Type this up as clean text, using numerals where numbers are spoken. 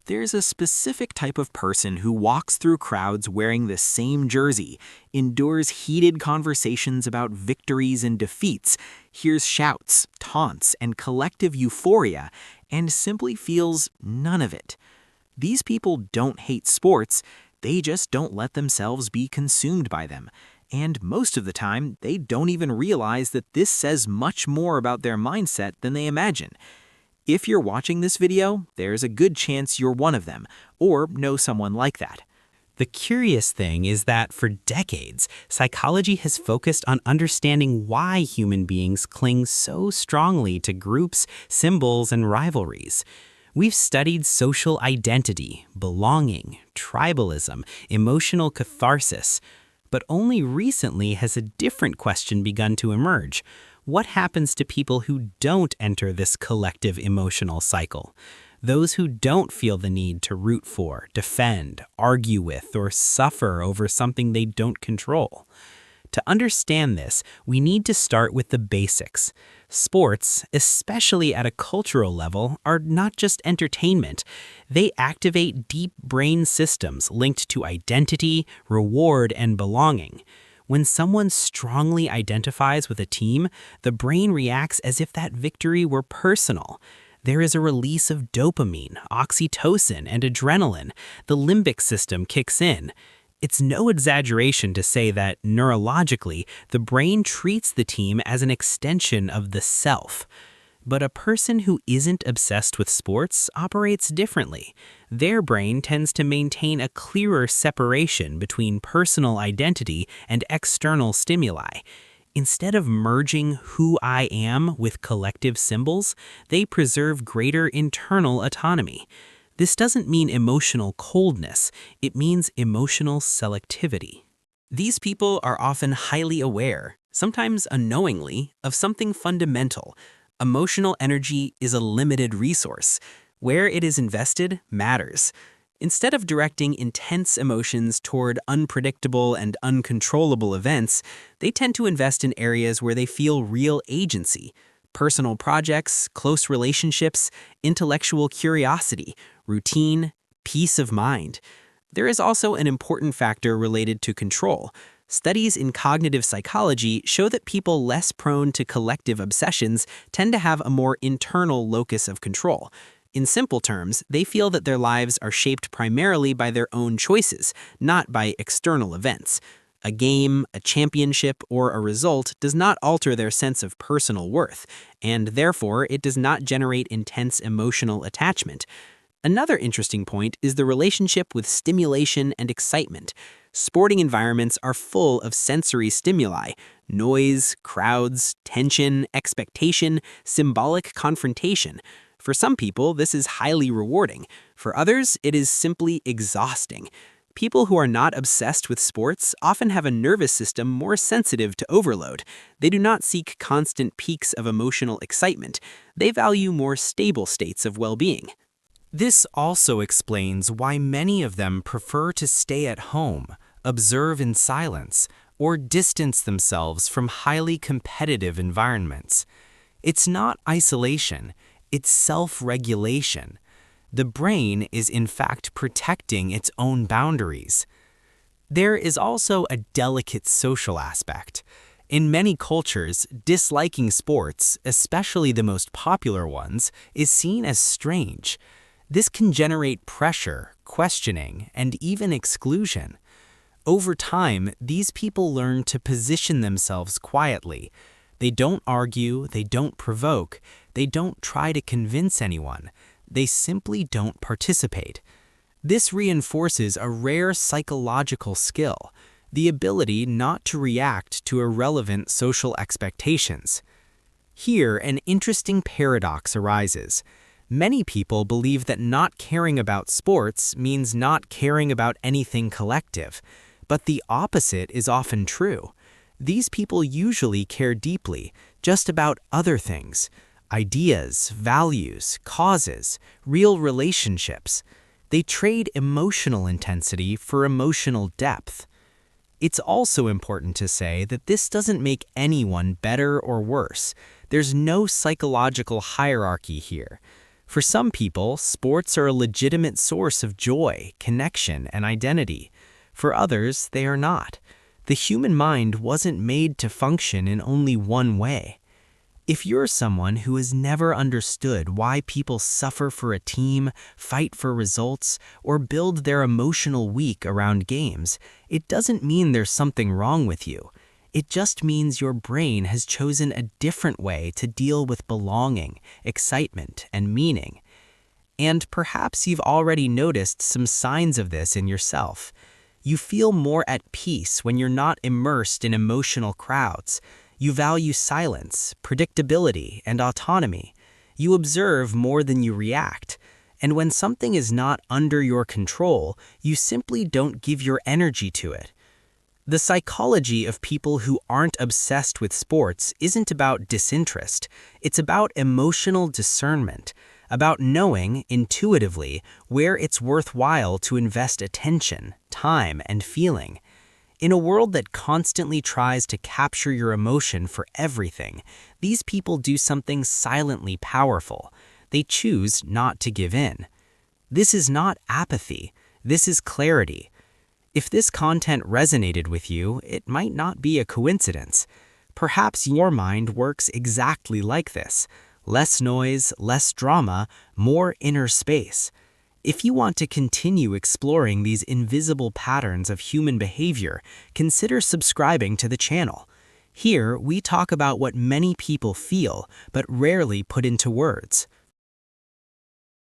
There's a specific type of person who walks through crowds wearing the same jersey, endures heated conversations about victories and defeats, hears shouts, taunts, and collective euphoria, and simply feels none of it. These people don't hate sports, they just don't let themselves be consumed by them. And most of the time, they don't even realize that this says much more about their mindset than they imagine. If you're watching this video, there's a good chance you're one of them, or know someone like that. The curious thing is that for decades, psychology has focused on understanding why human beings cling so strongly to groups, symbols, and rivalries. We've studied social identity, belonging, tribalism, emotional catharsis. But only recently has a different question begun to emerge. What happens to people who don't enter this collective emotional cycle? Those who don't feel the need to root for, defend, argue with, or suffer over something they don't control. To understand this, we need to start with the basics. Sports, especially at a cultural level, are not just entertainment. They activate deep brain systems linked to identity, reward, and belonging. When someone strongly identifies with a team, the brain reacts as if that victory were personal. There is a release of dopamine, oxytocin, and adrenaline. The limbic system kicks in. It's no exaggeration to say that, neurologically, the brain treats the team as an extension of the self. But a person who isn't obsessed with sports operates differently. Their brain tends to maintain a clearer separation between personal identity and external stimuli. Instead of merging who I am with collective symbols, they preserve greater internal autonomy. This doesn't mean emotional coldness, it means emotional selectivity. These people are often highly aware, sometimes unknowingly, of something fundamental. Emotional energy is a limited resource. Where it is invested matters. Instead of directing intense emotions toward unpredictable and uncontrollable events, they tend to invest in areas where they feel real agency. Personal projects, close relationships, intellectual curiosity, routine, peace of mind. There is also an important factor related to control. Studies in cognitive psychology show that people less prone to collective obsessions tend to have a more internal locus of control. In simple terms, they feel that their lives are shaped primarily by their own choices, not by external events. A game, a championship, or a result does not alter their sense of personal worth, and therefore it does not generate intense emotional attachment. Another interesting point is the relationship with stimulation and excitement. Sporting environments are full of sensory stimuli: noise, crowds, tension, expectation, symbolic confrontation. For some people, this is highly rewarding. For others, it is simply exhausting. People who are not obsessed with sports often have a nervous system more sensitive to overload. They do not seek constant peaks of emotional excitement. They value more stable states of well-being. This also explains why many of them prefer to stay at home, observe in silence, or distance themselves from highly competitive environments. It's not isolation, it's self-regulation. The brain is in fact protecting its own boundaries. There is also a delicate social aspect. In many cultures, disliking sports, especially the most popular ones, is seen as strange. This can generate pressure, questioning, and even exclusion. Over time, these people learn to position themselves quietly. They don't argue, they don't provoke, they don't try to convince anyone. They simply don't participate. This reinforces a rare psychological skill, the ability not to react to irrelevant social expectations. Here, an interesting paradox arises. Many people believe that not caring about sports means not caring about anything collective, but the opposite is often true. These people usually care deeply, just about other things: ideas, values, causes, real relationships. They trade emotional intensity for emotional depth. It's also important to say that this doesn't make anyone better or worse. There's no psychological hierarchy here. For some people, sports are a legitimate source of joy, connection, and identity. For others, they are not. The human mind wasn't made to function in only one way. If you're someone who has never understood why people suffer for a team, fight for results, or build their emotional week around games, it doesn't mean there's something wrong with you. It just means your brain has chosen a different way to deal with belonging, excitement, and meaning. And perhaps you've already noticed some signs of this in yourself. You feel more at peace when you're not immersed in emotional crowds. You value silence, predictability, and autonomy. You observe more than you react. And when something is not under your control, you simply don't give your energy to it. The psychology of people who aren't obsessed with sports isn't about disinterest. It's about emotional discernment, about knowing, intuitively, where it's worthwhile to invest attention, time, and feeling. In a world that constantly tries to capture your emotion for everything, these people do something silently powerful. They choose not to give in. This is not apathy. This is clarity. If this content resonated with you, it might not be a coincidence. Perhaps your mind works exactly like this. Less noise, less drama, more inner space. If you want to continue exploring these invisible patterns of human behavior, consider subscribing to the channel. Here, we talk about what many people feel but rarely put into words.